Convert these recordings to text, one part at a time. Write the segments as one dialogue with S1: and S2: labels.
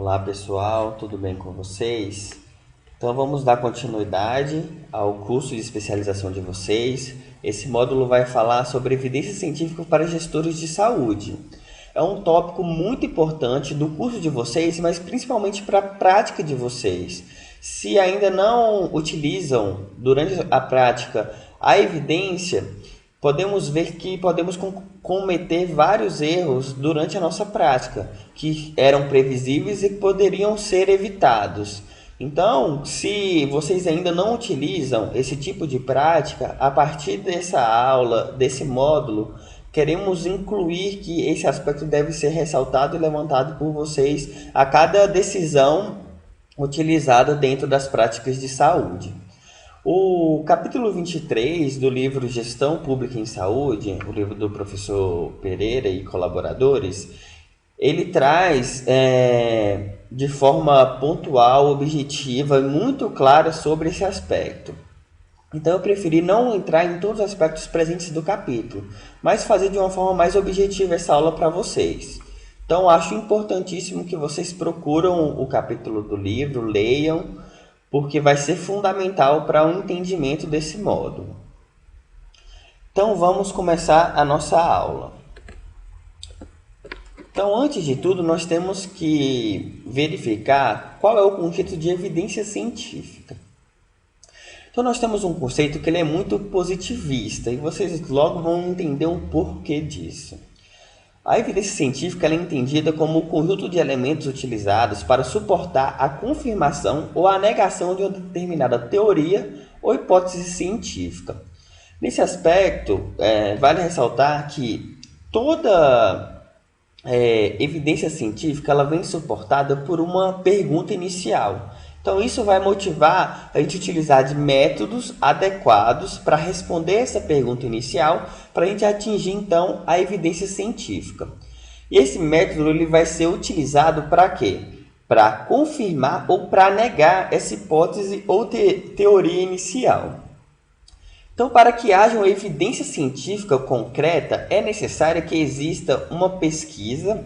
S1: Olá pessoal, tudo bem com vocês? Então vamos dar continuidade ao curso de especialização de vocês. Esse módulo vai falar sobre evidência científica para gestores de saúde. É um tópico muito importante do curso de vocês, mas principalmente para a prática de vocês. Se ainda não utilizam durante a prática a evidência, podemos ver que podemos cometer vários erros durante a nossa prática, que eram previsíveis e que poderiam ser evitados. Então, se vocês ainda não utilizam esse tipo de prática, a partir dessa aula, desse módulo, queremos incluir que esse aspecto deve ser ressaltado e levantado por vocês a cada decisão utilizada dentro das práticas de saúde. O capítulo 23 do livro Gestão Pública em Saúde, o livro do professor Pereira e colaboradores, ele traz de forma pontual, objetiva e muito clara sobre esse aspecto. Então eu preferi não entrar em todos os aspectos presentes do capítulo, mas fazer de uma forma mais objetiva essa aula para vocês. Então acho importantíssimo que vocês procuram o capítulo do livro, leiam, porque vai ser fundamental para o entendimento desse módulo. Então vamos começar a nossa aula. Então, antes de tudo, nós temos que verificar qual é o conceito de evidência científica. Então, nós temos um conceito que ele é muito positivista e vocês logo vão entender um porquê disso. A evidência científica ela é entendida como o conjunto de elementos utilizados para suportar a confirmação ou a negação de uma determinada teoria ou hipótese científica. Nesse aspecto, vale ressaltar que toda evidência científica ela vem suportada por uma pergunta inicial. Então, isso vai motivar a gente utilizar de métodos adequados para responder essa pergunta inicial, para a gente atingir, então, a evidência científica. E esse método ele vai ser utilizado para quê? Para confirmar ou para negar essa hipótese ou teoria inicial. Então, para que haja uma evidência científica concreta, é necessário que exista uma pesquisa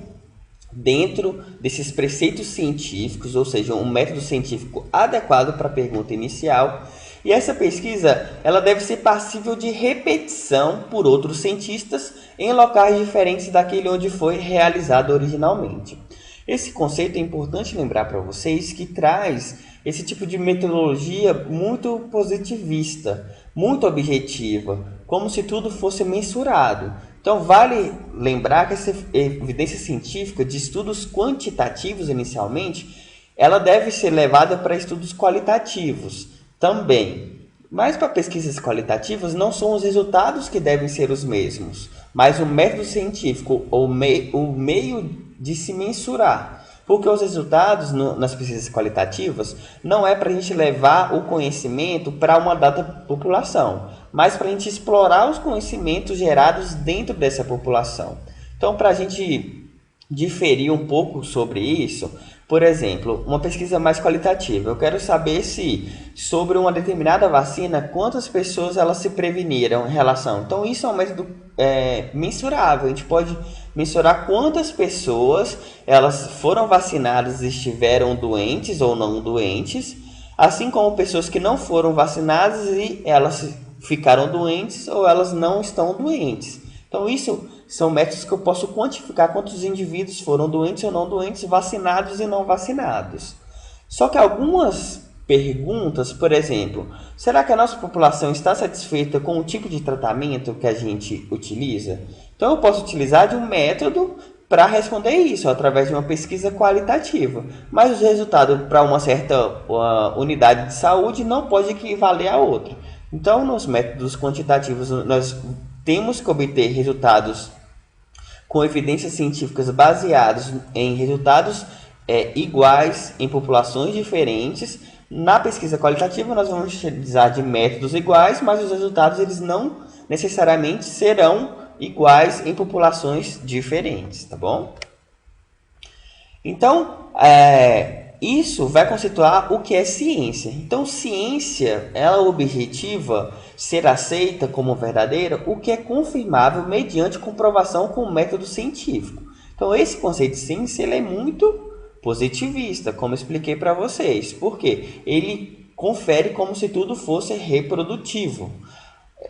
S1: dentro desses preceitos científicos, ou seja, um método científico adequado para a pergunta inicial. E essa pesquisa ela deve ser passível de repetição por outros cientistas em locais diferentes daquele onde foi realizado originalmente. Esse conceito é importante lembrar para vocês que traz esse tipo de metodologia muito positivista, muito objetiva, como se tudo fosse mensurado. Então, vale lembrar que essa evidência científica de estudos quantitativos, inicialmente, ela deve ser levada para estudos qualitativos também. Mas para pesquisas qualitativas, não são os resultados que devem ser os mesmos, mas o método científico, ou o meio de se mensurar. Porque os resultados nas pesquisas qualitativas não é para a gente levar o conhecimento para uma dada população, mas para a gente explorar os conhecimentos gerados dentro dessa população. Então, para a gente diferir um pouco sobre isso, por exemplo, uma pesquisa mais qualitativa. Eu quero saber se sobre uma determinada vacina, quantas pessoas elas se preveniram em relação. Então, isso é um método mensurável. A gente pode mensurar quantas pessoas elas foram vacinadas e estiveram doentes ou não doentes, assim como pessoas que não foram vacinadas e elas ficaram doentes ou elas não estão doentes. Então, isso são métodos que eu posso quantificar quantos indivíduos foram doentes ou não doentes, vacinados e não vacinados. Só que algumas perguntas, por exemplo, será que a nossa população está satisfeita com o tipo de tratamento que a gente utiliza? Então, eu posso utilizar de um método para responder isso, através de uma pesquisa qualitativa. Mas o resultado para uma certa unidade de saúde não pode equivaler a outra. Então, nos métodos quantitativos, nós temos que obter resultados com evidências científicas baseados em resultados iguais em populações diferentes. Na pesquisa qualitativa, nós vamos utilizar de métodos iguais, mas os resultados eles não necessariamente serão iguais em populações diferentes, tá bom? Então, isso vai constituir o que é ciência. Então, ciência ela objetiva ser aceita como verdadeira o que é confirmável mediante comprovação com o método científico. Então, esse conceito de ciência ele é muito positivista, como expliquei para vocês. Por quê? Ele confere como se tudo fosse reprodutivo.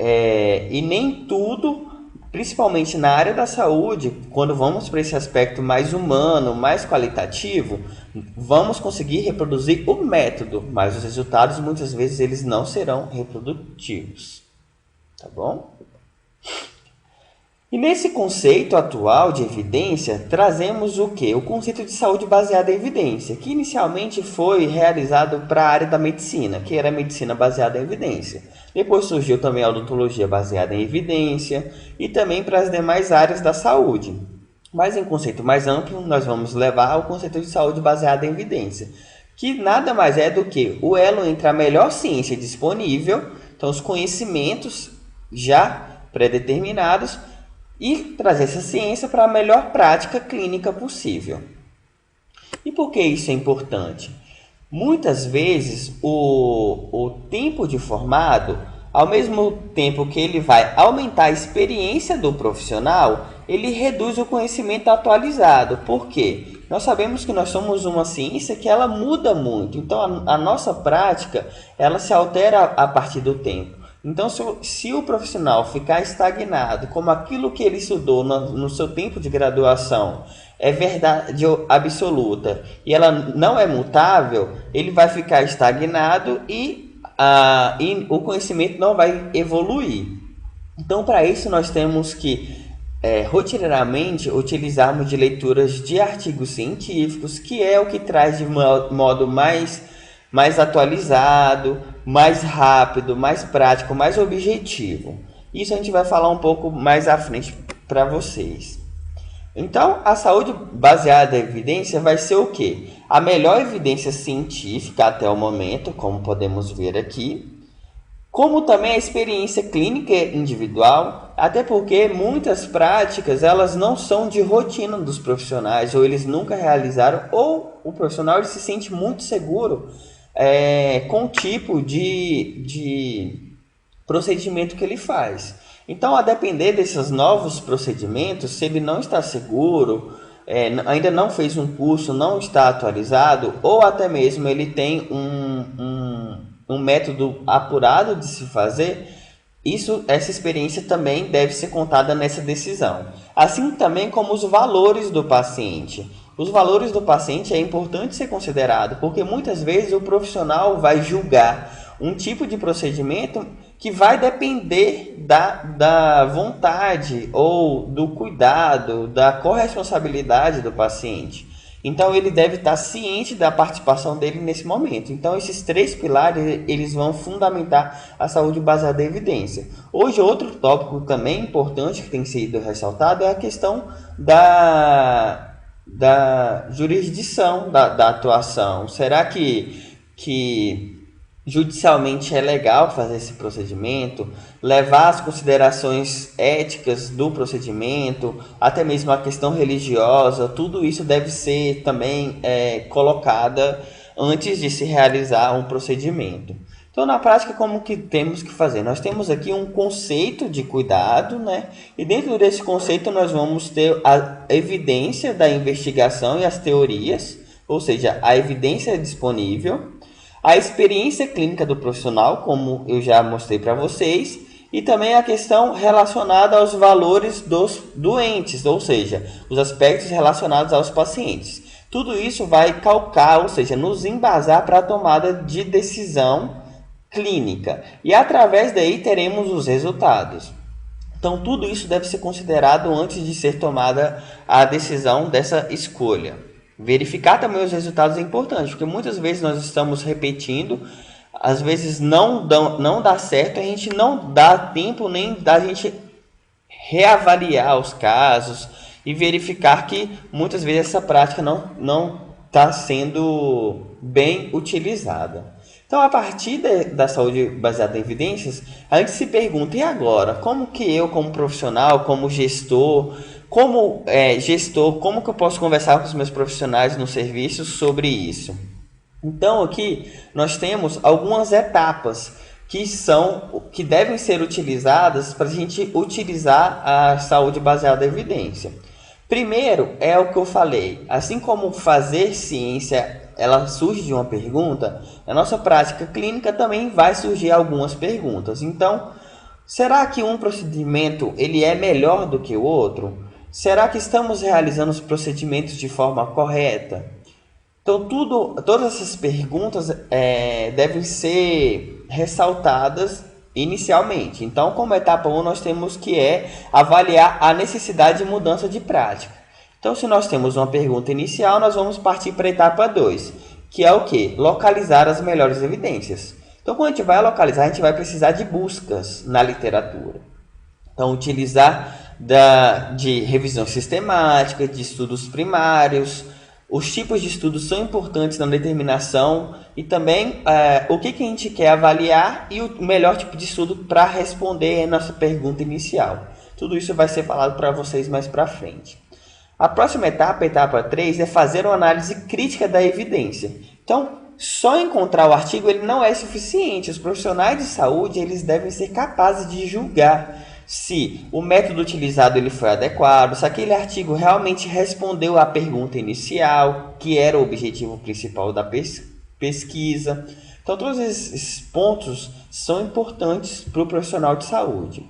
S1: E nem tudo, principalmente na área da saúde, quando vamos para esse aspecto mais humano, mais qualitativo, vamos conseguir reproduzir o método, mas os resultados muitas vezes eles não serão reprodutivos. Tá bom? E nesse conceito atual de evidência, trazemos o quê? O conceito de saúde baseada em evidência, que inicialmente foi realizado para a área da medicina, que era a medicina baseada em evidência. Depois surgiu também a odontologia baseada em evidência e também para as demais áreas da saúde. Mas em conceito mais amplo, nós vamos levar ao conceito de saúde baseada em evidência, que nada mais é do que o elo entre a melhor ciência disponível, então os conhecimentos já pré-determinados, e trazer essa ciência para a melhor prática clínica possível. E por que isso é importante? Muitas vezes o tempo de formado, ao mesmo tempo que ele vai aumentar a experiência do profissional, ele reduz o conhecimento atualizado. Por quê? Nós sabemos que nós somos uma ciência que ela muda muito, então a nossa prática ela se altera a partir do tempo. Então, se o profissional ficar estagnado, como aquilo que ele estudou no seu tempo de graduação é verdade absoluta e ela não é mutável, ele vai ficar estagnado e o conhecimento não vai evoluir. Então, para isso, nós temos que rotineiramente utilizarmos de leituras de artigos científicos, que é o que traz de modo mais atualizado, mais rápido, mais prático, mais objetivo. Isso a gente vai falar um pouco mais à frente para vocês. Então, a saúde baseada em evidência vai ser o quê? A melhor evidência científica até o momento, como podemos ver aqui, como também a experiência clínica individual, até porque muitas práticas elas não são de rotina dos profissionais, ou eles nunca realizaram, ou o profissional ele se sente muito seguro com o tipo de procedimento que ele faz. Então, a depender desses novos procedimentos, se ele não está seguro, ainda não fez um curso, não está atualizado, ou até mesmo ele tem um método apurado de se fazer, essa experiência também deve ser contada nessa decisão. Assim também como os valores do paciente. Os valores do paciente é importante ser considerado, porque muitas vezes o profissional vai julgar um tipo de procedimento que vai depender da vontade ou do cuidado, da corresponsabilidade do paciente. Então, ele deve estar ciente da participação dele nesse momento. Então, esses 3 pilares eles vão fundamentar a saúde baseada em evidência. Hoje, outro tópico também importante que tem sido ressaltado é a questão da jurisdição da atuação. Será que judicialmente é legal fazer esse procedimento, levar as considerações éticas do procedimento, até mesmo a questão religiosa, tudo isso deve ser também colocada antes de se realizar um procedimento. Então, na prática, como que temos que fazer? Nós temos aqui um conceito de cuidado, né? E dentro desse conceito nós vamos ter a evidência da investigação e as teorias, ou seja, a evidência disponível, a experiência clínica do profissional, como eu já mostrei para vocês, e também a questão relacionada aos valores dos doentes, ou seja, os aspectos relacionados aos pacientes. Tudo isso vai calcar, ou seja, nos embasar para a tomada de decisão clínica. E através daí teremos os resultados. Então, tudo isso deve ser considerado antes de ser tomada a decisão dessa escolha. Verificar também os resultados é importante, porque muitas vezes nós estamos repetindo, às vezes não dá certo, a gente não dá tempo nem da gente reavaliar os casos e verificar que muitas vezes essa prática não está sendo bem utilizada. Então, a partir da saúde baseada em evidências, a gente se pergunta, e agora? Como que eu, como profissional, como gestor, como que eu posso conversar com os meus profissionais no serviço sobre isso? Então, aqui nós temos algumas etapas que devem ser utilizadas para a gente utilizar a saúde baseada em evidência. Primeiro é o que eu falei, assim como fazer ciência, ela surge de uma pergunta, na nossa prática clínica também vai surgir algumas perguntas. Então, será que um procedimento ele é melhor do que o outro? Será que estamos realizando os procedimentos de forma correta? Então, todas essas perguntas devem ser ressaltadas inicialmente. Então, como etapa 1, nós temos que avaliar a necessidade de mudança de prática. Então, se nós temos uma pergunta inicial, nós vamos partir para a etapa 2, que é o quê? Localizar as melhores evidências. Então, quando a gente vai localizar, a gente vai precisar de buscas na literatura. Então, utilizar de revisão sistemática, de estudos primários. Os tipos de estudos são importantes na determinação e também o que a gente quer avaliar e o melhor tipo de estudo para responder a nossa pergunta inicial. Tudo isso vai ser falado para vocês mais para frente. A próxima etapa, a etapa 3, é fazer uma análise crítica da evidência. Então, só encontrar o artigo ele não é suficiente. Os profissionais de saúde eles devem ser capazes de julgar se o método utilizado ele foi adequado, se aquele artigo realmente respondeu à pergunta inicial, que era o objetivo principal da pesquisa. Então, todos esses pontos são importantes para o profissional de saúde.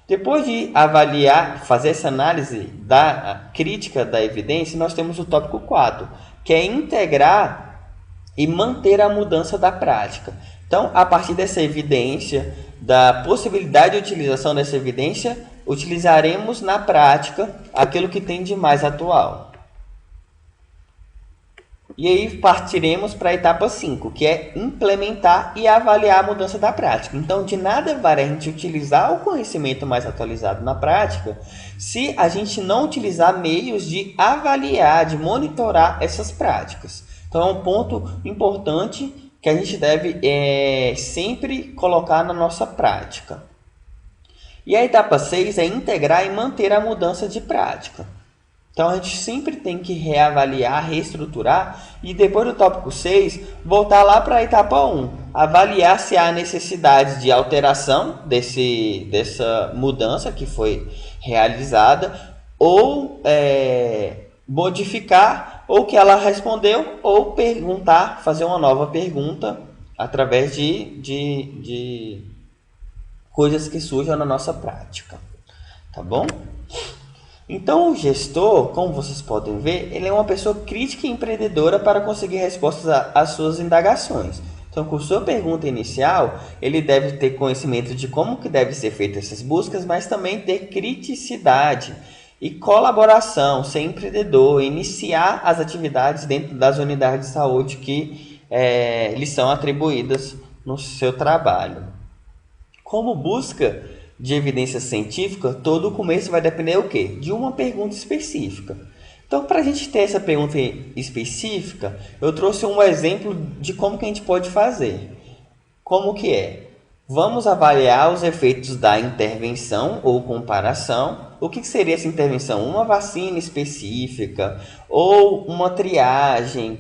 S1: Depois de avaliar, fazer essa análise da crítica da evidência, nós temos o tópico 4, que é integrar e manter a mudança da prática. Então, a partir dessa evidência, da possibilidade de utilização dessa evidência, utilizaremos na prática aquilo que tem de mais atual. E aí partiremos para a etapa 5, que é implementar e avaliar a mudança da prática. Então, de nada vale a gente utilizar o conhecimento mais atualizado na prática se a gente não utilizar meios de avaliar, de monitorar essas práticas. Então, é um ponto importante que a gente deve sempre colocar na nossa prática. E a etapa 6 é integrar e manter a mudança de prática. Então, a gente sempre tem que reavaliar, reestruturar e depois do tópico 6, voltar lá para a etapa 1. Avaliar se há necessidade de alteração dessa mudança que foi realizada ou modificar ou que ela respondeu ou perguntar, fazer uma nova pergunta através de coisas que surjam na nossa prática. Tá bom? Então, o gestor, como vocês podem ver, ele é uma pessoa crítica e empreendedora para conseguir respostas às suas indagações. Então, com sua pergunta inicial, ele deve ter conhecimento de como que deve ser feitas essas buscas, mas também ter criticidade e colaboração, ser empreendedor, iniciar as atividades dentro das unidades de saúde que lhes são atribuídas no seu trabalho. Como busca de evidência científica, todo o começo vai depender o quê? De uma pergunta específica. Então, para a gente ter essa pergunta específica, eu trouxe um exemplo de como que a gente pode fazer. Como que é? Vamos avaliar os efeitos da intervenção ou comparação. O que seria essa intervenção? Uma vacina específica ou uma triagem,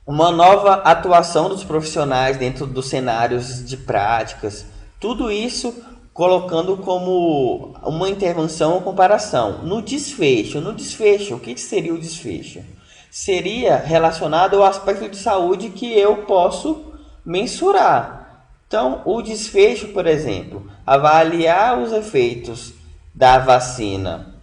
S1: uma nova atuação dos profissionais dentro dos cenários de práticas. Tudo isso colocando como uma intervenção ou comparação. No desfecho, o que seria o desfecho? Seria relacionado ao aspecto de saúde que eu posso mensurar. Então, o desfecho, por exemplo, avaliar os efeitos da vacina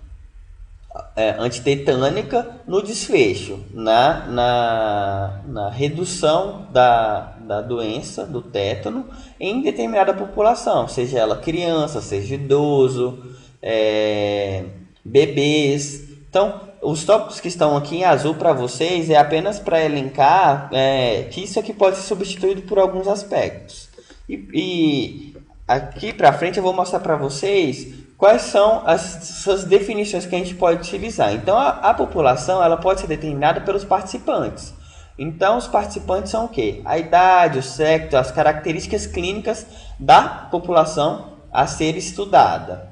S1: antitetânica no desfecho, na redução da doença, do tétano, em determinada população, seja ela criança, seja idoso, bebês. Então, os tópicos que estão aqui em azul para vocês é apenas para elencar que isso aqui pode ser substituído por alguns aspectos. E aqui para frente eu vou mostrar para vocês quais são essas definições que a gente pode utilizar. Então, a população ela pode ser determinada pelos participantes. Então, os participantes são o quê? A idade, o sexo, as características clínicas da população a ser estudada.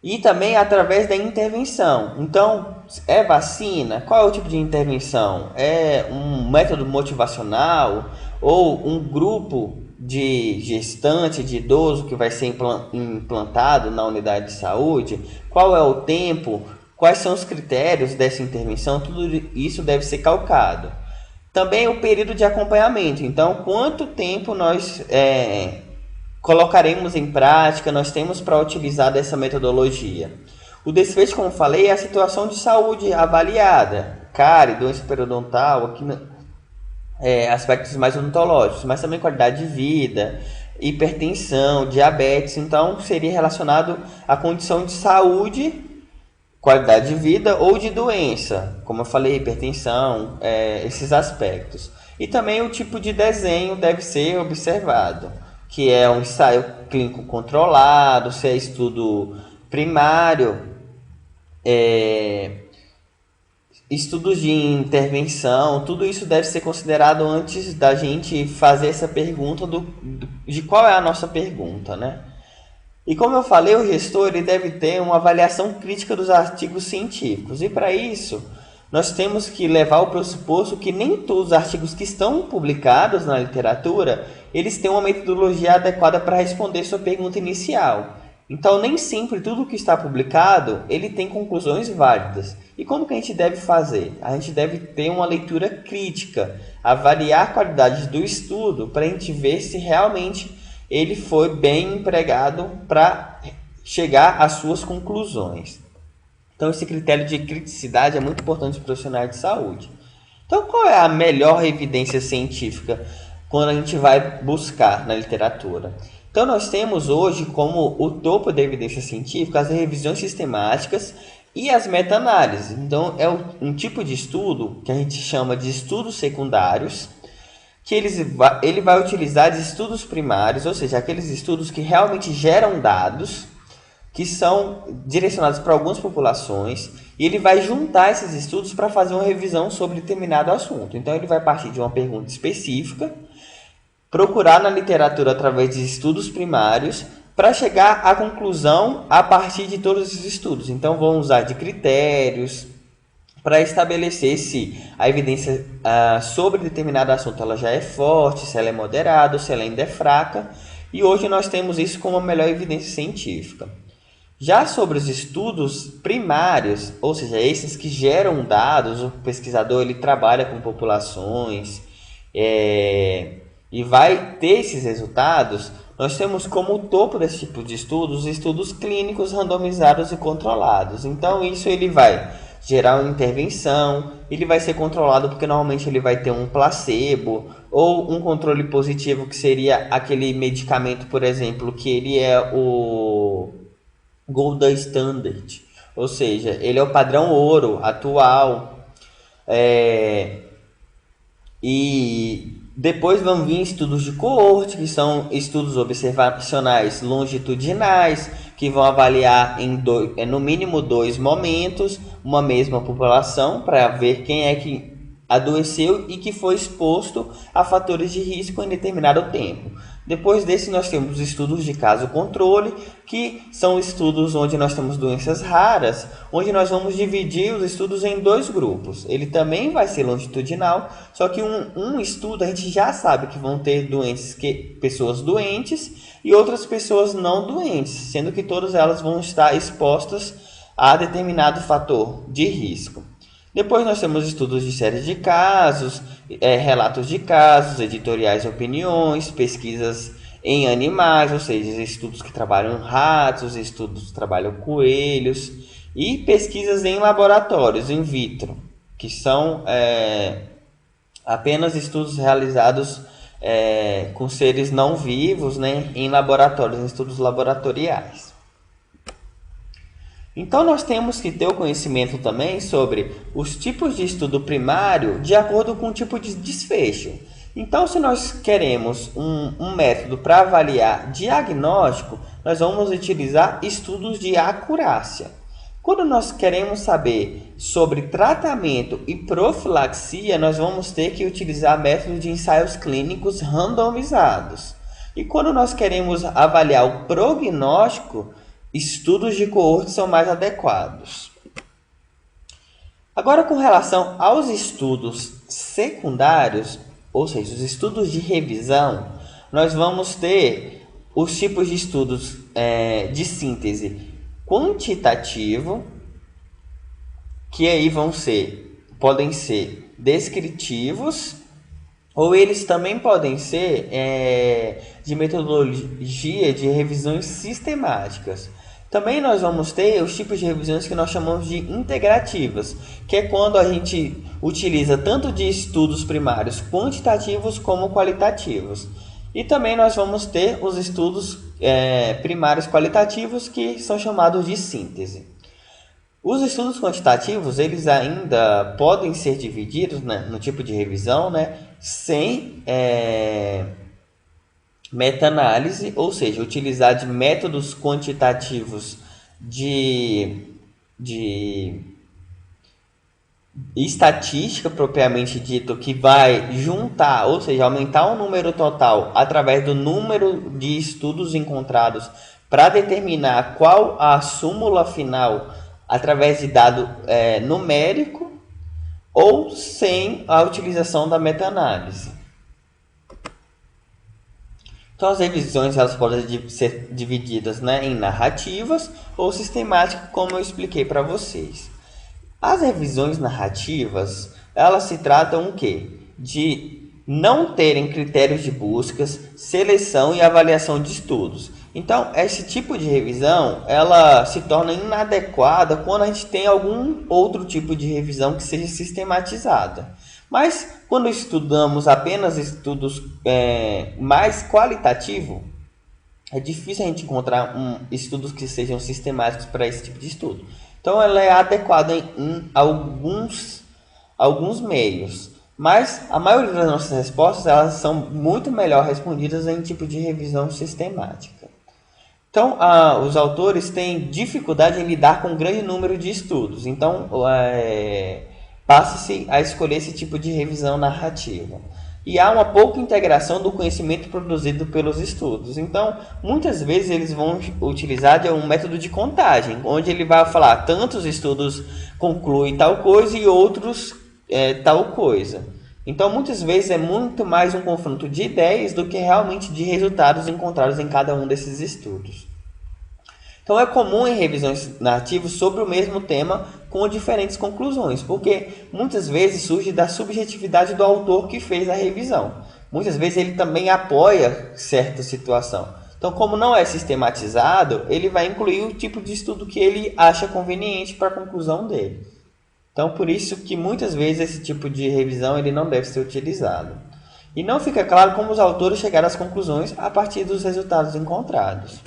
S1: E também através da intervenção. Então, é vacina? Qual é o tipo de intervenção? É um método motivacional ou um grupo de gestante, de idoso que vai ser implantado na unidade de saúde, qual é o tempo, quais são os critérios dessa intervenção, tudo isso deve ser calcado. Também o período de acompanhamento, então quanto tempo nós colocaremos em prática, nós temos para utilizar dessa metodologia. O desfecho, como falei, é a situação de saúde avaliada, cárie, doença periodontal, aqui aspectos mais odontológicos, mas também qualidade de vida, hipertensão, diabetes. Então, seria relacionado à condição de saúde, qualidade de vida ou de doença, como eu falei, hipertensão, esses aspectos. E também o tipo de desenho deve ser observado, que é um ensaio clínico controlado, se é estudo primário, estudos de intervenção, tudo isso deve ser considerado antes da gente fazer essa pergunta de qual é a nossa pergunta, né? E como eu falei, o gestor ele deve ter uma avaliação crítica dos artigos científicos. E para isso, nós temos que levar o pressuposto que nem todos os artigos que estão publicados na literatura, eles têm uma metodologia adequada para responder sua pergunta inicial. Então, nem sempre tudo que está publicado, ele tem conclusões válidas. E como que a gente deve fazer? A gente deve ter uma leitura crítica, avaliar a qualidade do estudo para a gente ver se realmente ele foi bem empregado para chegar às suas conclusões. Então, esse critério de criticidade é muito importante para os profissionais de saúde. Então, qual é a melhor evidência científica quando a gente vai buscar na literatura? Então, nós temos hoje como o topo da evidência científica as revisões sistemáticas e as meta-análises. Então, é um tipo de estudo que a gente chama de estudos secundários, que ele vai utilizar de estudos primários, ou seja, aqueles estudos que realmente geram dados, que são direcionados para algumas populações, e ele vai juntar esses estudos para fazer uma revisão sobre determinado assunto. Então, ele vai partir de uma pergunta específica, procurar na literatura através de estudos primários, para chegar à conclusão a partir de todos esses estudos. Então, vão usar de critérios para estabelecer se a evidência sobre determinado assunto ela já é forte, se ela é moderada, se ela ainda é fraca. E hoje nós temos isso como a melhor evidência científica. Já sobre os estudos primários, ou seja, esses que geram dados, o pesquisador ele trabalha com populações e vai ter esses resultados, nós temos como topo desse tipo de estudos os estudos clínicos randomizados e controlados. Então, isso ele vai gerar uma intervenção, ele vai ser controlado porque normalmente ele vai ter um placebo ou um controle positivo, que seria aquele medicamento, por exemplo, que ele é o Gold Standard, ou seja, ele é o padrão ouro atual. E depois vão vir estudos de coorte, que são estudos observacionais longitudinais, que vão avaliar no mínimo 2 momentos uma mesma população, para ver quem é que adoeceu e que foi exposto a fatores de risco em determinado tempo. Depois desse, nós temos estudos de caso controle, que são estudos onde nós temos doenças raras, onde nós vamos dividir os estudos em 2 grupos. Ele também vai ser longitudinal, só que um estudo a gente já sabe que vão ter pessoas doentes e outras pessoas não doentes, sendo que todas elas vão estar expostas a determinado fator de risco. Depois nós temos estudos de séries de casos, relatos de casos, editoriais e opiniões, pesquisas em animais, ou seja, estudos que trabalham ratos, estudos que trabalham coelhos, e pesquisas em laboratórios, in vitro, que são apenas estudos realizados com seres não vivos, né, em laboratórios, em estudos laboratoriais. Então, nós temos que ter o conhecimento também sobre os tipos de estudo primário de acordo com o tipo de desfecho. Então, se nós queremos um método para avaliar diagnóstico, nós vamos utilizar estudos de acurácia. Quando nós queremos saber sobre tratamento e profilaxia, nós vamos ter que utilizar métodos de ensaios clínicos randomizados. E quando nós queremos avaliar o prognóstico, estudos de coorte são mais adequados. Agora, com relação aos estudos secundários, ou seja, os estudos de revisão, nós vamos ter os tipos de estudos de síntese quantitativo, que aí podem ser descritivos, ou eles também podem ser de metodologia de revisões sistemáticas. Também nós vamos ter os tipos de revisões que nós chamamos de integrativas, que é quando a gente utiliza tanto de estudos primários quantitativos como qualitativos. E também nós vamos ter os estudos primários qualitativos, que são chamados de síntese. Os estudos quantitativos, eles ainda podem ser divididos, né, no tipo de revisão, né, sem meta-análise, ou seja, utilizar de métodos quantitativos de estatística propriamente dito, que vai juntar, ou seja, aumentar o número total através do número de estudos encontrados para determinar qual a súmula final através de dado numérico, ou sem a utilização da meta-análise. Então, as revisões elas podem ser divididas, né, em narrativas ou sistemáticas, como eu expliquei para vocês. As revisões narrativas, elas se tratam o quê? De não terem critérios de buscas, seleção e avaliação de estudos. Então, esse tipo de revisão, ela se torna inadequada quando a gente tem algum outro tipo de revisão que seja sistematizada. Mas, quando estudamos apenas estudos mais qualitativos, é difícil a gente encontrar estudos que sejam sistemáticos para esse tipo de estudo. Então, ela é adequada em alguns meios. Mas a maioria das nossas respostas elas são muito melhor respondidas em tipo de revisão sistemática. Então, os autores têm dificuldade em lidar com um grande número de estudos. Então, passa-se a escolher esse tipo de revisão narrativa. E há uma pouca integração do conhecimento produzido pelos estudos. Então, muitas vezes eles vão utilizar de um método de contagem, onde ele vai falar tantos estudos concluem tal coisa e outros tal coisa. Então, muitas vezes é muito mais um confronto de ideias do que realmente de resultados encontrados em cada um desses estudos. Então, é comum em revisões narrativas sobre o mesmo tema com diferentes conclusões, porque muitas vezes surge da subjetividade do autor que fez a revisão. Muitas vezes ele também apoia certa situação. Então, como não é sistematizado, ele vai incluir o tipo de estudo que ele acha conveniente para a conclusão dele. Então, por isso que muitas vezes esse tipo de revisão ele não deve ser utilizado. E não fica claro como os autores chegaram às conclusões a partir dos resultados encontrados.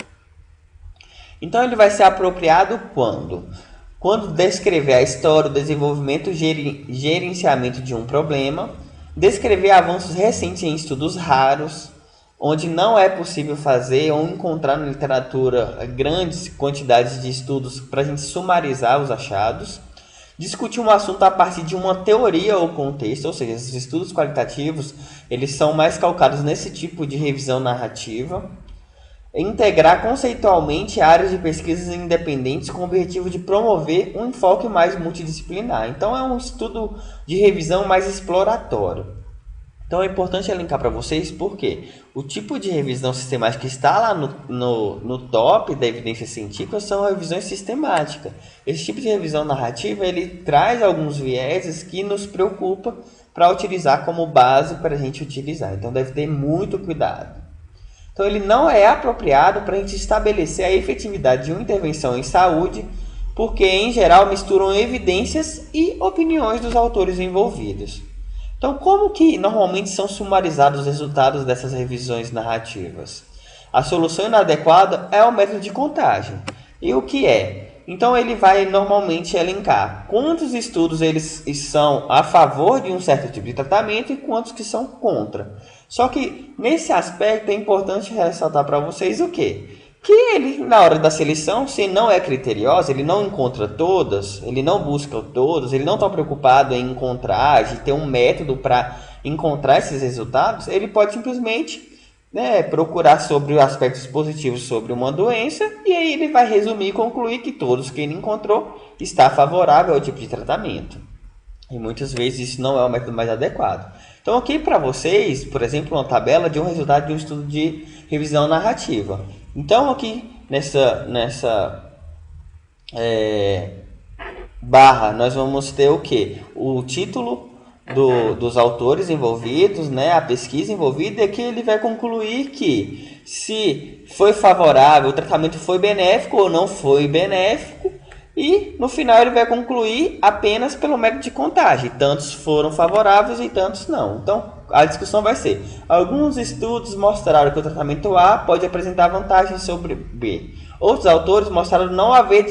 S1: Então, ele vai ser apropriado quando descrever a história, o desenvolvimento e gerenciamento de um problema, descrever avanços recentes em estudos raros, onde não é possível fazer ou encontrar na literatura grandes quantidades de estudos para a gente sumarizar os achados, discutir um assunto a partir de uma teoria ou contexto, ou seja, esses estudos qualitativos eles são mais calcados nesse tipo de revisão narrativa, integrar conceitualmente áreas de pesquisas independentes com o objetivo de promover um enfoque mais multidisciplinar. Então, é um estudo de revisão mais exploratório. Então, é importante elencar para vocês porque o tipo de revisão sistemática que está lá no top da evidência científica são revisões sistemáticas. Esse tipo de revisão narrativa ele traz alguns vieses que nos preocupa para utilizar como base para a gente utilizar. Então, deve ter muito cuidado. Então, ele não é apropriado para a gente estabelecer a efetividade de uma intervenção em saúde, porque, em geral, misturam evidências e opiniões dos autores envolvidos. Então, como que normalmente são sumarizados os resultados dessas revisões narrativas? A solução inadequada é o método de contagem. E o que é? Então, ele vai normalmente elencar quantos estudos eles são a favor de um certo tipo de tratamento e quantos que são contra. Só que, nesse aspecto, é importante ressaltar para vocês o quê? Que ele, na hora da seleção, se não é criterioso, ele não encontra todas, ele não busca todas, ele não está preocupado em encontrar, de ter um método para encontrar esses resultados, ele pode simplesmente procurar sobre aspectos positivos sobre uma doença e aí ele vai resumir e concluir que todos que ele encontrou está favorável ao tipo de tratamento. E muitas vezes isso não é o método mais adequado. Então, aqui para vocês, por exemplo, uma tabela de um resultado de um estudo de revisão narrativa. Então, aqui nessa barra, nós vamos ter o que? O título dos autores envolvidos, né? A pesquisa envolvida, e aqui ele vai concluir que se foi favorável, o tratamento foi benéfico ou não foi benéfico, e no final ele vai concluir apenas pelo método de contagem. Tantos foram favoráveis e tantos não. Então a discussão vai ser: alguns estudos mostraram que o tratamento A pode apresentar vantagens sobre B. Outros autores mostraram não haver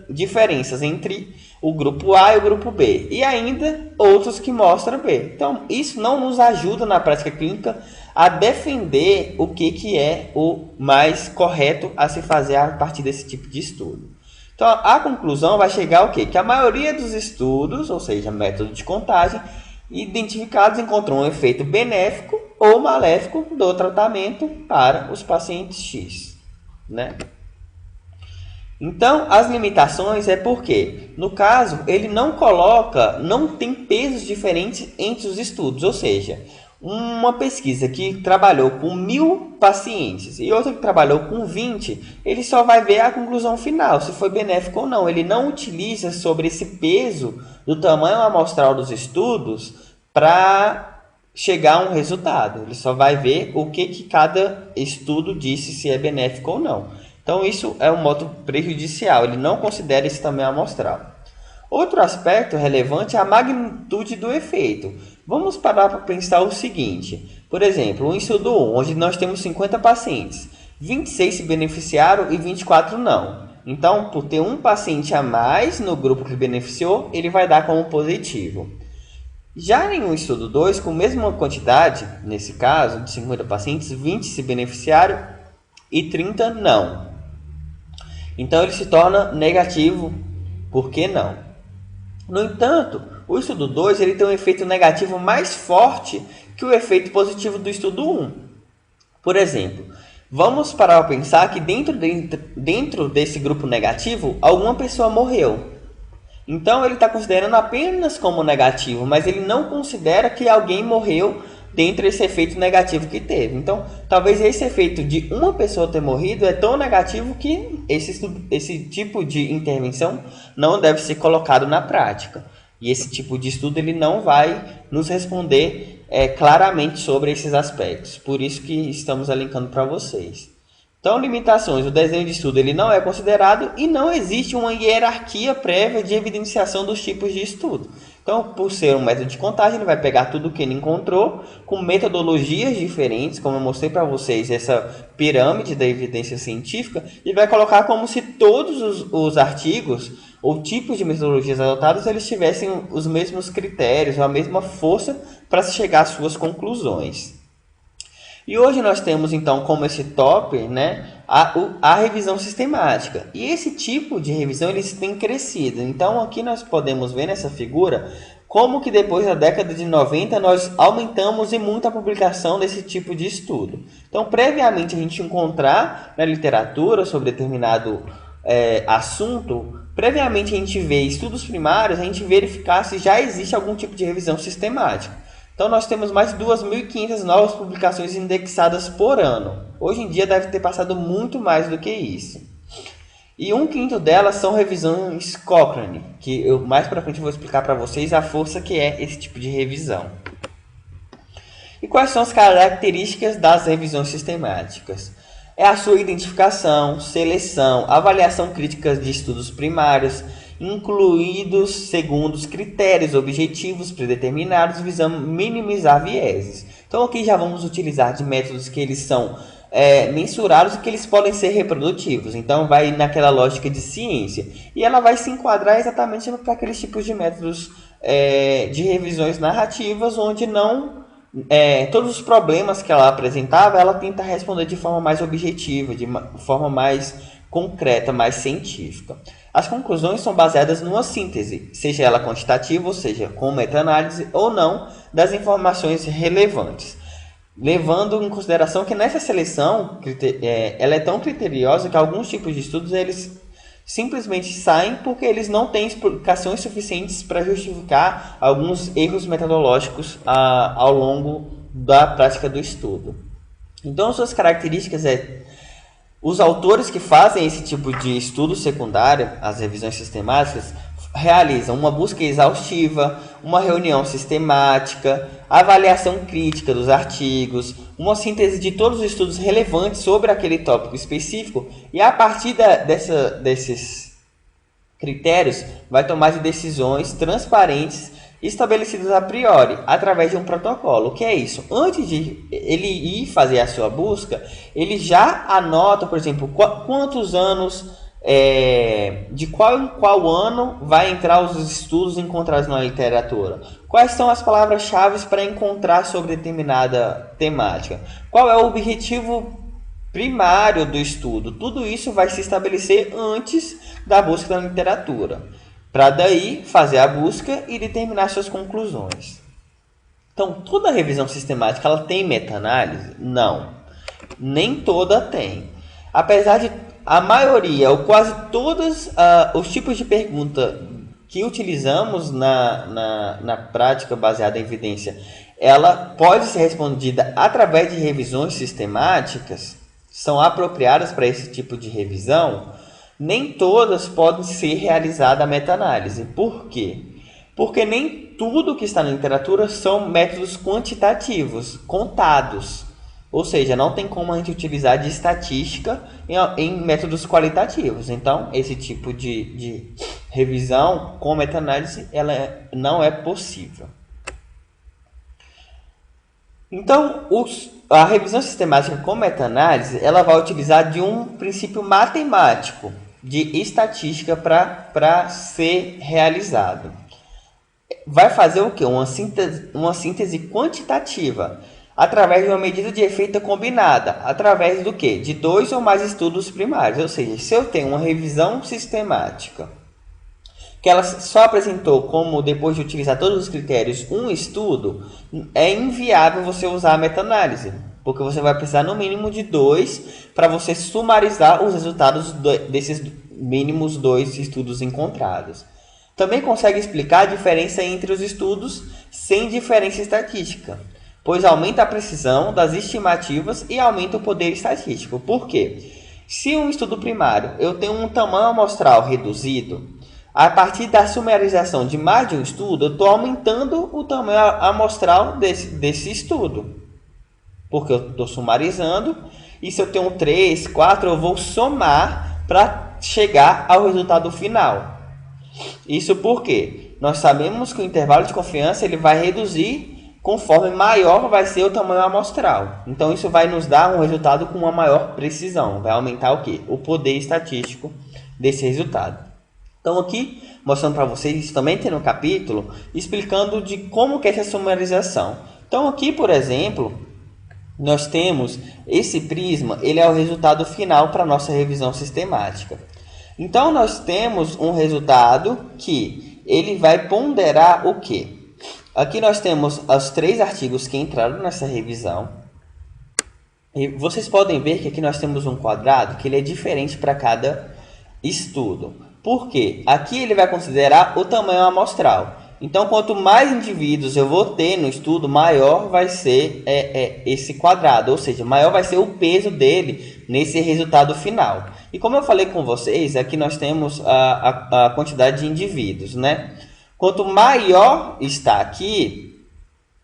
S1: diferenças entre o grupo A e o grupo B. E ainda outros que mostram B. Então isso não nos ajuda na prática clínica a defender o que é o mais correto a se fazer a partir desse tipo de estudo. Então, a conclusão vai chegar ao quê? Que a maioria dos estudos, ou seja, método de contagem, identificados encontrou um efeito benéfico ou maléfico do tratamento para os pacientes X, né? Então, as limitações é porque, no caso, ele não tem pesos diferentes entre os estudos, ou seja, uma pesquisa que trabalhou com 1000 pacientes e outra que trabalhou com 20, ele só vai ver a conclusão final, se foi benéfico ou não. Ele não utiliza sobre esse peso do tamanho amostral dos estudos para chegar a um resultado. Ele só vai ver o que cada estudo disse, se é benéfico ou não. Então isso é um modo prejudicial, ele não considera esse tamanho amostral. Outro aspecto relevante é a magnitude do efeito. Vamos parar para pensar o seguinte: por exemplo, um estudo 1, onde nós temos 50 pacientes, 26 se beneficiaram e 24 não. Então, por ter um paciente a mais no grupo que beneficiou, ele vai dar como positivo. Já em um estudo 2, com a mesma quantidade, nesse caso, de 50 pacientes, 20 se beneficiaram e 30 não. Então, ele se torna negativo. Por que não? No entanto, o estudo 2 ele tem um efeito negativo mais forte que o efeito positivo do estudo 1. Por exemplo, vamos parar para pensar que dentro desse grupo negativo, alguma pessoa morreu. Então, ele está considerando apenas como negativo, mas ele não considera que alguém morreu dentro desse efeito negativo que teve. Então, talvez esse efeito de uma pessoa ter morrido é tão negativo que esse tipo de intervenção não deve ser colocado na prática. E esse tipo de estudo ele não vai nos responder claramente sobre esses aspectos. Por isso que estamos elencando para vocês. Então, limitações. O desenho de estudo ele não é considerado e não existe uma hierarquia prévia de evidenciação dos tipos de estudo. Então, por ser um método de contagem, ele vai pegar tudo o que ele encontrou com metodologias diferentes, como eu mostrei para vocês, essa pirâmide da evidência científica, e vai colocar como se todos os artigos ou tipos de metodologias adotadas eles tivessem os mesmos critérios, a mesma força para se chegar às suas conclusões. E hoje nós temos então como esse top, né, a revisão sistemática. E esse tipo de revisão eles tem crescido. Então aqui nós podemos ver nessa figura como que depois da década de 90 nós aumentamos e muito a publicação desse tipo de estudo. Então previamente a gente encontrar na literatura sobre determinado assunto, previamente a gente vê estudos primários, a gente verificar se já existe algum tipo de revisão sistemática. Então, nós temos mais de 2.500 novas publicações indexadas por ano. Hoje em dia deve ter passado muito mais do que isso. E 1/5 delas são revisões Cochrane, que eu mais para frente vou explicar para vocês a força que é esse tipo de revisão. E quais são as características das revisões sistemáticas? É a sua identificação, seleção, avaliação crítica de estudos primários, incluídos segundo os critérios objetivos predeterminados, visando minimizar vieses. Então aqui já vamos utilizar de métodos que eles são mensurados e que eles podem ser reprodutivos. Então vai naquela lógica de ciência. E ela vai se enquadrar exatamente para aqueles tipos de métodos de revisões narrativas, onde não todos os problemas que ela apresentava, ela tenta responder de forma mais objetiva, de forma mais concreta, mais científica. As conclusões são baseadas numa síntese, seja ela quantitativa, ou seja, com meta-análise ou não, das informações relevantes. Levando em consideração que nessa seleção, ela é tão criteriosa que alguns tipos de estudos eles simplesmente saem porque eles não têm explicações suficientes para justificar alguns erros metodológicos ao longo da prática do estudo. Então, suas características os autores que fazem esse tipo de estudo secundário, as revisões sistemáticas, realizam uma busca exaustiva, uma reunião sistemática, avaliação crítica dos artigos, uma síntese de todos os estudos relevantes sobre aquele tópico específico e a partir desses critérios vai tomar decisões transparentes estabelecidas a priori, através de um protocolo. O que é isso? Antes de ele ir fazer a sua busca, ele já anota, por exemplo, quantos anos, de qual em qual ano vai entrar os estudos encontrados na literatura, quais são as palavras-chave para encontrar sobre determinada temática, qual é o objetivo primário do estudo. Tudo isso vai se estabelecer antes da busca na literatura, para daí fazer a busca e determinar suas conclusões. Então, toda revisão sistemática ela tem meta-análise? Não, nem toda tem. Apesar de a maioria, ou quase todos os tipos de pergunta que utilizamos na prática baseada em evidência, ela pode ser respondida através de revisões sistemáticas, são apropriadas para esse tipo de revisão, nem todas podem ser realizadas a meta-análise. Por quê? Porque nem tudo que está na literatura são métodos quantitativos, contados. Ou seja, não tem como a gente utilizar de estatística em métodos qualitativos. Então, esse tipo de revisão com meta-análise não é possível. Então, a revisão sistemática com meta-análise ela vai utilizar de um princípio matemático de estatística para ser realizado. Vai fazer o quê? Uma síntese quantitativa, através de uma medida de efeito combinada, através do quê? De 2 ou mais estudos primários. Ou seja, se eu tenho uma revisão sistemática que ela só apresentou como, depois de utilizar todos os critérios, um estudo, é inviável você usar a meta-análise, porque você vai precisar no mínimo de 2 para você sumarizar os resultados desses mínimos 2 estudos encontrados. Também consegue explicar a diferença entre os estudos sem diferença estatística, pois aumenta a precisão das estimativas e aumenta o poder estatístico. Por quê? Se um estudo primário eu tenho um tamanho amostral reduzido, a partir da sumarização de mais de um estudo, eu estou aumentando o tamanho amostral desse estudo, porque eu estou sumarizando, e se eu tenho 3, 4, eu vou somar para chegar ao resultado final. Isso porque nós sabemos que o intervalo de confiança ele vai reduzir conforme maior vai ser o tamanho amostral. Então, isso vai nos dar um resultado com uma maior precisão. Vai aumentar o quê? O poder estatístico desse resultado. Então, aqui, mostrando para vocês, também tem um capítulo explicando de como que é essa sumarização. Então, aqui, por exemplo, nós temos esse prisma, ele é o resultado final para a nossa revisão sistemática. Então, nós temos um resultado que ele vai ponderar o quê? Aqui nós temos os 3 artigos que entraram nessa revisão. E vocês podem ver que aqui nós temos um quadrado que ele é diferente para cada estudo. Por quê? Aqui ele vai considerar o tamanho amostral. Então, quanto mais indivíduos eu vou ter no estudo, maior vai ser esse quadrado. Ou seja, maior vai ser o peso dele nesse resultado final. E como eu falei com vocês, aqui nós temos a quantidade de indivíduos, né? Quanto maior está aqui,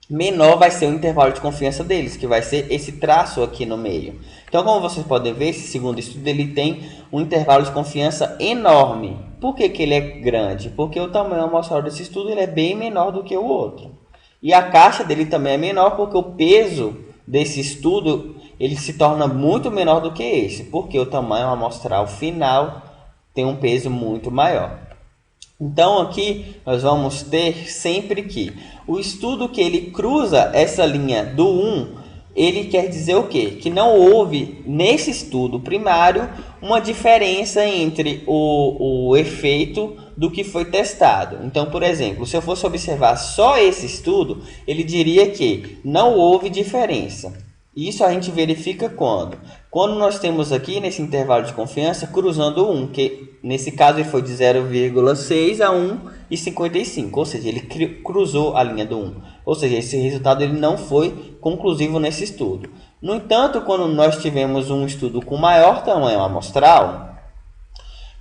S1: menor vai ser o intervalo de confiança deles, que vai ser esse traço aqui no meio. Então, como vocês podem ver, esse segundo estudo ele tem um intervalo de confiança enorme. Por que ele é grande? Porque o tamanho amostral desse estudo ele é bem menor do que o outro. E a caixa dele também é menor porque o peso desse estudo ele se torna muito menor do que esse, porque o tamanho amostral final tem um peso muito maior. Então, aqui nós vamos ter sempre que o estudo que ele cruza essa linha do 1, ele quer dizer o quê? Que não houve, nesse estudo primário, uma diferença entre o efeito do que foi testado. Então, por exemplo, se eu fosse observar só esse estudo, ele diria que não houve diferença. Isso a gente verifica quando? Quando nós temos aqui nesse intervalo de confiança cruzando 1, que nesse caso ele foi de 0,6 a 1,55, ou seja, ele cruzou a linha do 1. Ou seja, esse resultado ele não foi conclusivo nesse estudo. No entanto, quando nós tivemos um estudo com maior tamanho amostral,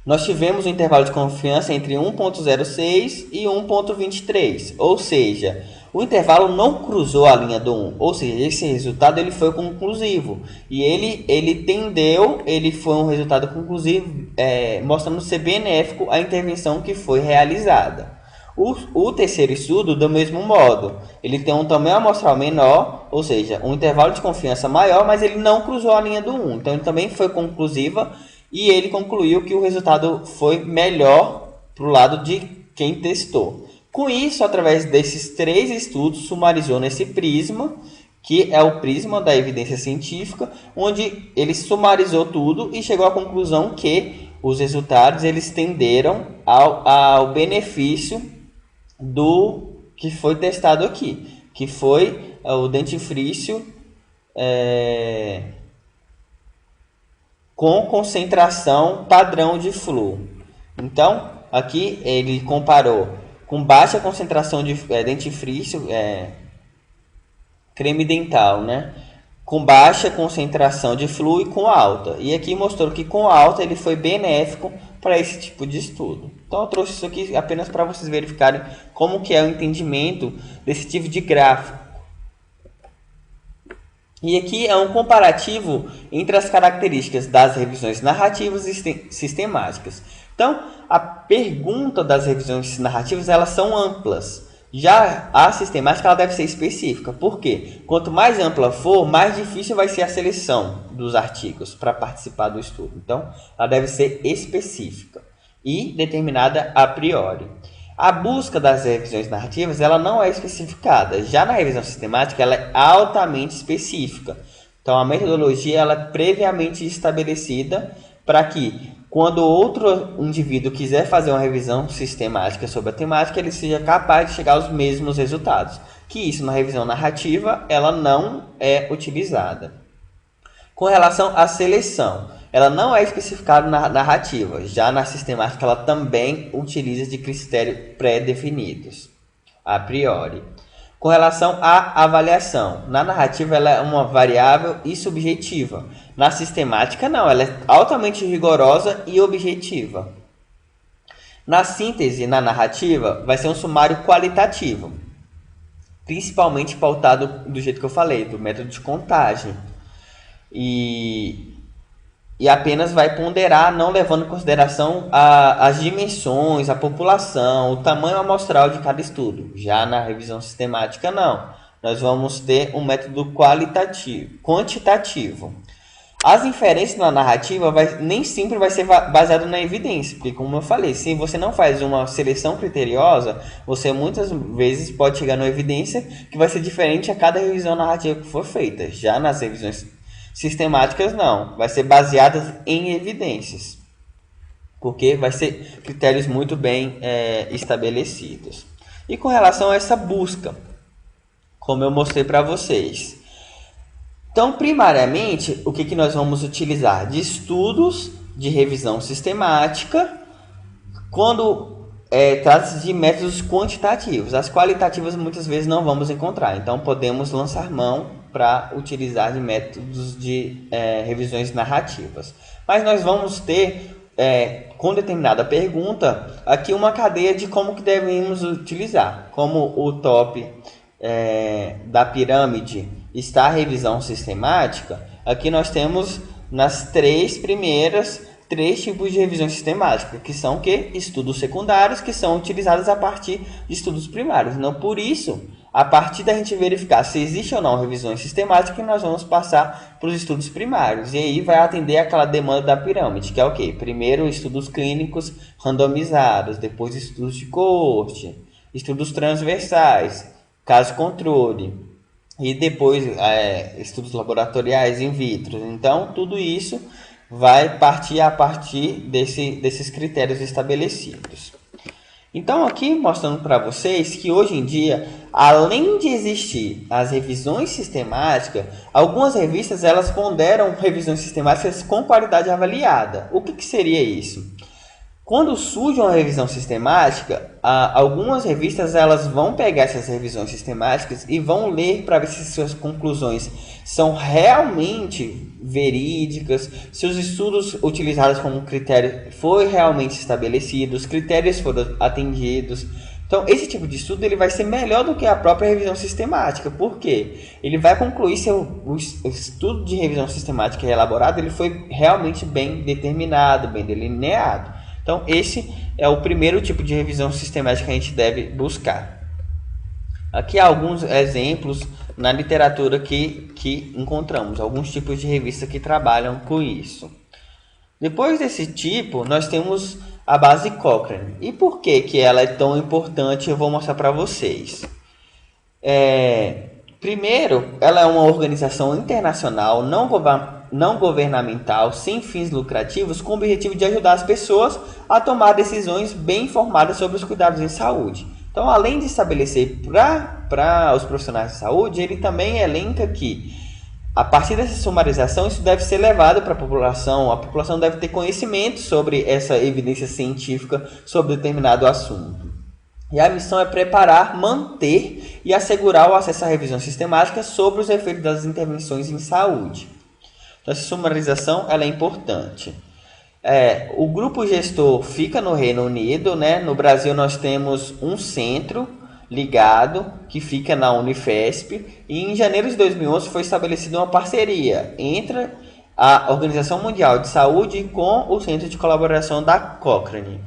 S1: nós tivemos um intervalo de confiança entre 1,06 e 1,23, ou seja, o intervalo não cruzou a linha do 1, ou seja, esse resultado ele foi conclusivo. E ele foi um resultado conclusivo, mostrando ser benéfico a intervenção que foi realizada. O terceiro estudo, do mesmo modo, ele tem um tamanho amostral menor, ou seja, um intervalo de confiança maior, mas ele não cruzou a linha do 1. Então, ele também foi conclusiva e ele concluiu que o resultado foi melhor para o lado de quem testou. Com isso, através desses 3 estudos, sumarizou nesse prisma, que é o prisma da evidência científica, onde ele sumarizou tudo e chegou à conclusão que os resultados eles tenderam ao benefício do que foi testado aqui, que foi o dentifrício com concentração padrão de flúor. Então, aqui ele comparou com baixa concentração de dentifrício, creme dental, né? Com baixa concentração de flúor e com alta. E aqui mostrou que com alta ele foi benéfico para esse tipo de estudo. Então eu trouxe isso aqui apenas para vocês verificarem como que é o entendimento desse tipo de gráfico. E aqui é um comparativo entre as características das revisões narrativas e sistemáticas. Então, a pergunta das revisões narrativas elas são amplas. Já a sistemática ela deve ser específica. Por quê? Quanto mais ampla for, mais difícil vai ser a seleção dos artigos para participar do estudo. Então, ela deve ser específica e determinada a priori. A busca das revisões narrativas ela não é especificada. Já na revisão sistemática, ela é altamente específica. Então, a metodologia ela é previamente estabelecida para que, quando outro indivíduo quiser fazer uma revisão sistemática sobre a temática, ele seja capaz de chegar aos mesmos resultados. Que isso, na revisão narrativa, ela não é utilizada. Com relação à seleção, ela não é especificada na narrativa. Já na sistemática, ela também utiliza de critérios pré-definidos, a priori. Com relação à avaliação, na narrativa ela é uma variável e subjetiva. Na sistemática, não, ela é altamente rigorosa e objetiva. Na síntese, na narrativa, vai ser um sumário qualitativo, principalmente pautado do jeito que eu falei, do método de contagem. E apenas vai ponderar, não levando em consideração as dimensões, a população, o tamanho amostral de cada estudo. Já na revisão sistemática, não. Nós vamos ter um método quantitativo. As inferências na narrativa nem sempre vai ser baseado na evidência, porque como eu falei, se você não faz uma seleção criteriosa, você muitas vezes pode chegar numa evidência que vai ser diferente a cada revisão narrativa que for feita. Já nas revisões sistemáticas não, vai ser baseadas em evidências, porque vai ser critérios muito bem estabelecidos. E com relação a essa busca, como eu mostrei para vocês, então primariamente o que nós vamos utilizar de estudos de revisão sistemática quando trata-se de métodos quantitativos. As qualitativas muitas vezes não vamos encontrar, então podemos lançar mão para utilizar de métodos de revisões narrativas. Mas nós vamos ter, com determinada pergunta, aqui uma cadeia de como que devemos utilizar. Como o top da pirâmide está a revisão sistemática, aqui nós temos nas 3 tipos de revisão sistemática, que são o quê? Estudos secundários, que são utilizados a partir de estudos primários. Não por isso, a partir da gente verificar se existe ou não revisões sistemáticas, nós vamos passar para os estudos primários. E aí vai atender aquela demanda da pirâmide, que é o quê? Primeiro, estudos clínicos randomizados, depois estudos de coorte, estudos transversais, caso controle, e depois estudos laboratoriais in vitro. Então, tudo isso vai partir a partir desses critérios estabelecidos. Então, aqui mostrando para vocês que hoje em dia, além de existir as revisões sistemáticas, algumas revistas elas ponderam revisões sistemáticas com qualidade avaliada. O que seria isso? Quando surge uma revisão sistemática, algumas revistas elas vão pegar essas revisões sistemáticas e vão ler para ver se suas conclusões são realmente verídicas, se os estudos utilizados como critério foi realmente estabelecido, os critérios foram atendidos. Então, esse tipo de estudo ele vai ser melhor do que a própria revisão sistemática. Por quê? Ele vai concluir se o estudo de revisão sistemática elaborado ele foi realmente bem determinado, bem delineado. Então, esse é o primeiro tipo de revisão sistemática que a gente deve buscar. Aqui há alguns exemplos na literatura que encontramos, alguns tipos de revista que trabalham com isso. Depois desse tipo, nós temos a base Cochrane. E por que ela é tão importante? Eu vou mostrar para vocês. Primeiro, ela é uma organização internacional não governamental, sem fins lucrativos, com o objetivo de ajudar as pessoas a tomar decisões bem informadas sobre os cuidados em saúde. Então, além de estabelecer para os profissionais de saúde, ele também elenca que, a partir dessa sumarização, isso deve ser levado para a população deve ter conhecimento sobre essa evidência científica sobre determinado assunto. E a missão é preparar, manter e assegurar o acesso à revisão sistemática sobre os efeitos das intervenções em saúde. Então, essa sumarização ela é importante. O grupo gestor fica no Reino Unido, né? No Brasil nós temos um centro ligado que fica na Unifesp e em janeiro de 2011 foi estabelecida uma parceria entre a Organização Mundial de Saúde com o Centro de Colaboração da Cochrane,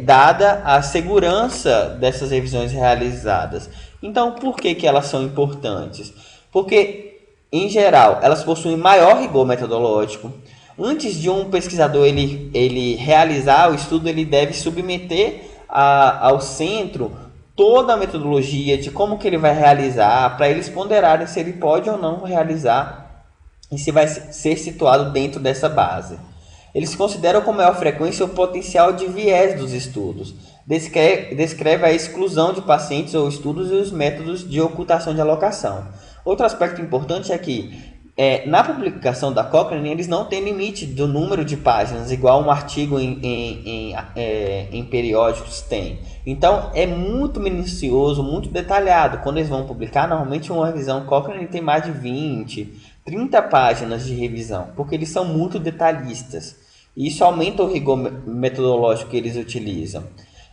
S1: dada a segurança dessas revisões realizadas. Então, por que elas são importantes? Porque, em geral, elas possuem maior rigor metodológico. Antes de um pesquisador ele realizar o estudo, ele deve submeter ao centro toda a metodologia de como que ele vai realizar, para eles ponderarem se ele pode ou não realizar e se vai ser situado dentro dessa base. Eles consideram com maior frequência o potencial de viés dos estudos. Descreve a exclusão de pacientes ou estudos e os métodos de ocultação de alocação. Outro aspecto importante é que, na publicação da Cochrane, eles não têm limite do número de páginas, igual um artigo em periódicos tem. Então, é muito minucioso, muito detalhado. Quando eles vão publicar, normalmente uma revisão Cochrane tem mais de 20, 30 páginas de revisão, porque eles são muito detalhistas. E isso aumenta o rigor metodológico que eles utilizam.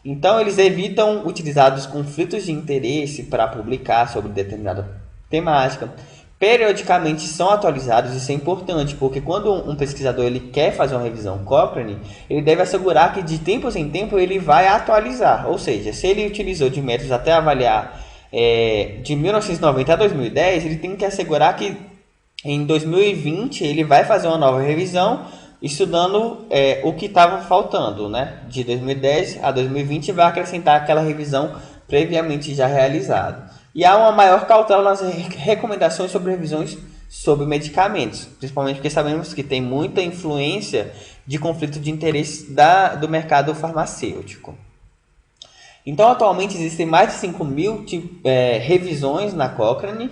S1: Então, eles evitam utilizar os conflitos de interesse para publicar sobre determinada temática. Periodicamente são atualizados, isso é importante, porque quando um pesquisador ele quer fazer uma revisão Cochrane, ele deve assegurar que de tempos em tempo ele vai atualizar. Ou seja, se ele utilizou de métodos até avaliar de 1990 a 2010, ele tem que assegurar que em 2020 ele vai fazer uma nova revisão, estudando o que estava faltando, né? De 2010 a 2020 vai acrescentar aquela revisão previamente já realizada. E há uma maior cautela nas recomendações sobre revisões sobre medicamentos, principalmente porque sabemos que tem muita influência de conflito de interesse do mercado farmacêutico. Então, atualmente existem mais de 5.000 revisões na Cochrane.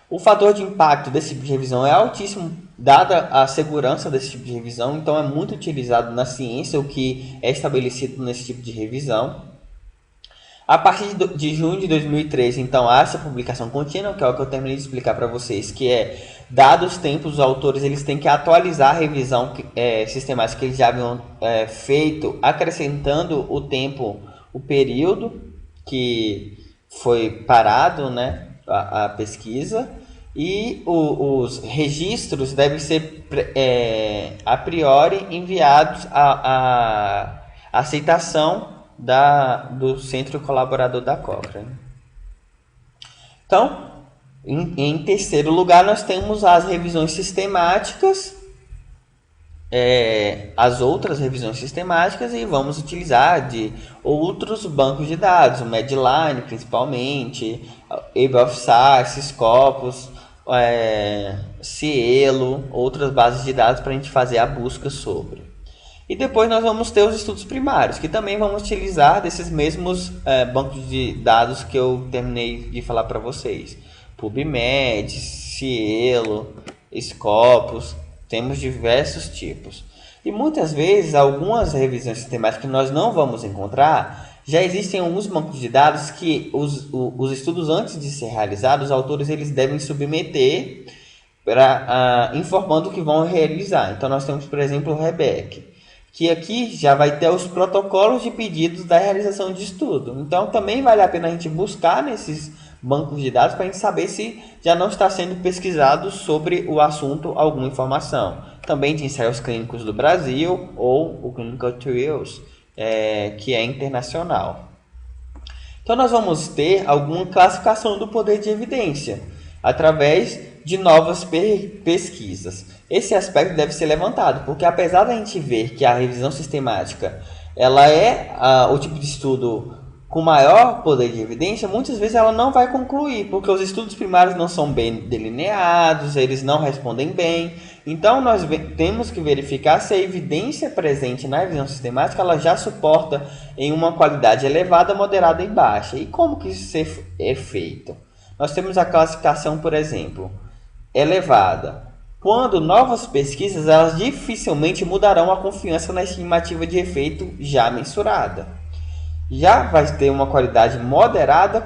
S1: O fator de impacto desse tipo de revisão é altíssimo, dada a segurança desse tipo de revisão, então é muito utilizado na ciência o que é estabelecido nesse tipo de revisão. A partir de junho de 2013, então, há essa publicação contínua, que é o que eu terminei de explicar para vocês, que dados os tempos, os autores eles têm que atualizar a revisão sistemática que eles já haviam feito, acrescentando o período que foi parado, né, a pesquisa, e os registros devem ser a priori enviados à aceitação do Centro Colaborador da Cochrane. Então, em terceiro lugar, nós temos as revisões sistemáticas, as outras revisões sistemáticas, e vamos utilizar de outros bancos de dados, o Medline principalmente, Web of Science, Scopus, Cielo, outras bases de dados para a gente fazer a busca sobre. E depois nós vamos ter os estudos primários, que também vamos utilizar desses mesmos bancos de dados que eu terminei de falar para vocês. PubMed, Cielo, Scopus, temos diversos tipos. E muitas vezes, algumas revisões sistemáticas que nós não vamos encontrar, já existem alguns bancos de dados que os estudos, antes de ser realizados, os autores eles devem submeter informando o que vão realizar. Então, nós temos, por exemplo, o REBEC, que aqui já vai ter os protocolos de pedidos da realização de estudo. Então, também vale a pena a gente buscar nesses bancos de dados para a gente saber se já não está sendo pesquisado sobre o assunto alguma informação. Também tem ensaios clínicos do Brasil ou o Clinical Trials, que é internacional. Então, nós vamos ter alguma classificação do poder de evidência através de novas pesquisas. Esse aspecto deve ser levantado, porque apesar da gente ver que a revisão sistemática ela é o tipo de estudo com maior poder de evidência, muitas vezes ela não vai concluir, porque os estudos primários não são bem delineados, eles não respondem bem. Então, nós temos que verificar se a evidência presente na revisão sistemática ela já suporta em uma qualidade elevada, moderada e baixa. E como que isso é feito? Nós temos a classificação, por exemplo, elevada. Quando novas pesquisas, elas dificilmente mudarão a confiança na estimativa de efeito já mensurada. Já vai ter uma qualidade moderada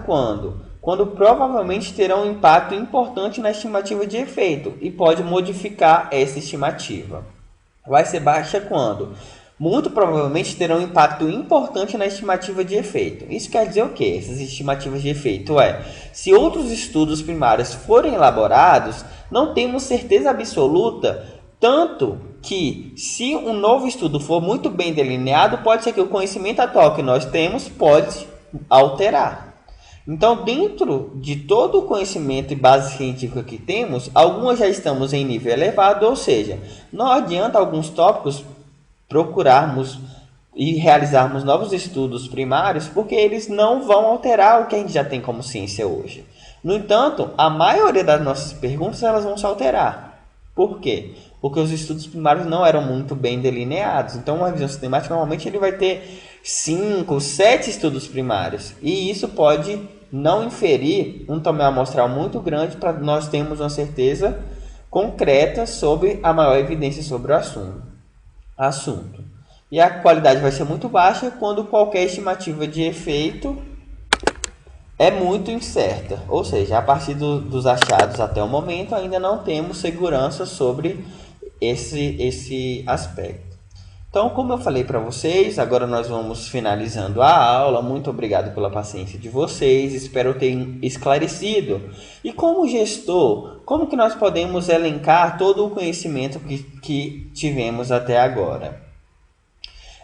S1: quando provavelmente terão um impacto importante na estimativa de efeito e pode modificar essa estimativa. Vai ser baixa quando muito provavelmente terão um impacto importante na estimativa de efeito. Isso quer dizer o quê? Essas estimativas de efeito se outros estudos primários forem elaborados, não temos certeza absoluta, tanto que se um novo estudo for muito bem delineado, pode ser que o conhecimento atual que nós temos pode alterar. Então, dentro de todo o conhecimento e base científica que temos, algumas já estamos em nível elevado, ou seja, não adianta alguns tópicos procurarmos e realizarmos novos estudos primários, porque eles não vão alterar o que a gente já tem como ciência hoje. No entanto, a maioria das nossas perguntas elas vão se alterar. Por quê? Porque os estudos primários não eram muito bem delineados. Então, uma revisão sistemática, normalmente, ele vai ter 5, 7 estudos primários. E isso pode não inferir um tamanho amostral muito grande para nós termos uma certeza concreta sobre a maior evidência sobre o assunto. E a qualidade vai ser muito baixa quando qualquer estimativa de efeito é muito incerta. Ou seja, a partir dos achados até o momento, ainda não temos segurança sobre esse aspecto. Então, como eu falei para vocês, agora nós vamos finalizando a aula. Muito obrigado pela paciência de vocês. Espero ter esclarecido. E como gestor, como que nós podemos elencar todo o conhecimento que tivemos até agora?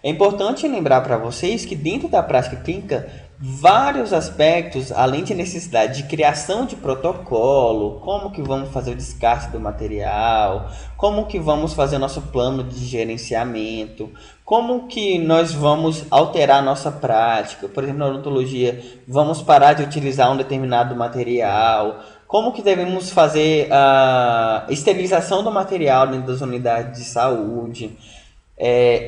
S1: É importante lembrar para vocês que dentro da prática clínica, vários aspectos, além de necessidade de criação de protocolo, como que vamos fazer o descarte do material, como que vamos fazer nosso plano de gerenciamento, como que nós vamos alterar a nossa prática, por exemplo, na odontologia, vamos parar de utilizar um determinado material, como que devemos fazer a esterilização do material dentro das unidades de saúde,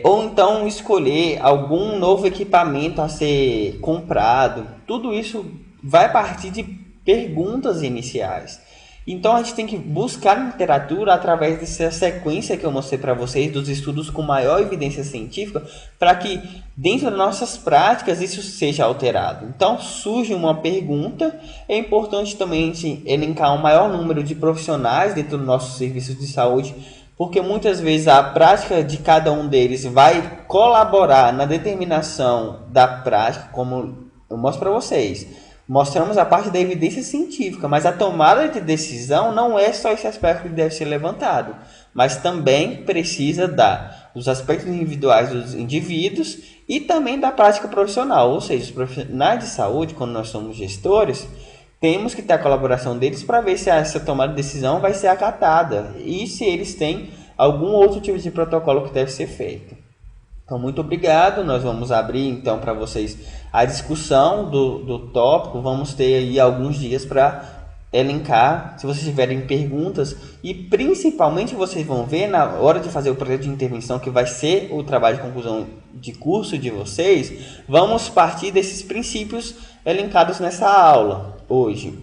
S1: ou então escolher algum novo equipamento a ser comprado. Tudo isso vai partir de perguntas iniciais. Então a gente tem que buscar literatura através dessa sequência que eu mostrei para vocês, dos estudos com maior evidência científica, para que dentro das nossas práticas isso seja alterado. Então surge uma pergunta, é importante também elencar um maior número de profissionais dentro dos nossos serviços de saúde, porque muitas vezes a prática de cada um deles vai colaborar na determinação da prática, como eu mostro para vocês. Mostramos a parte da evidência científica, mas a tomada de decisão não é só esse aspecto que deve ser levantado, mas também precisa dos aspectos individuais dos indivíduos e também da prática profissional, ou seja, os profissionais de saúde, quando nós somos gestores, temos que ter a colaboração deles para ver se essa tomada de decisão vai ser acatada e se eles têm algum outro tipo de protocolo que deve ser feito. Então, muito obrigado. Nós vamos abrir, então, para vocês a discussão do tópico. Vamos ter aí alguns dias para elencar, se vocês tiverem perguntas, e principalmente vocês vão ver na hora de fazer o projeto de intervenção, que vai ser o trabalho de conclusão de curso de vocês, vamos partir desses princípios elencados nessa aula hoje.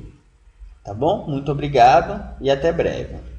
S1: Tá bom? Muito obrigado e até breve.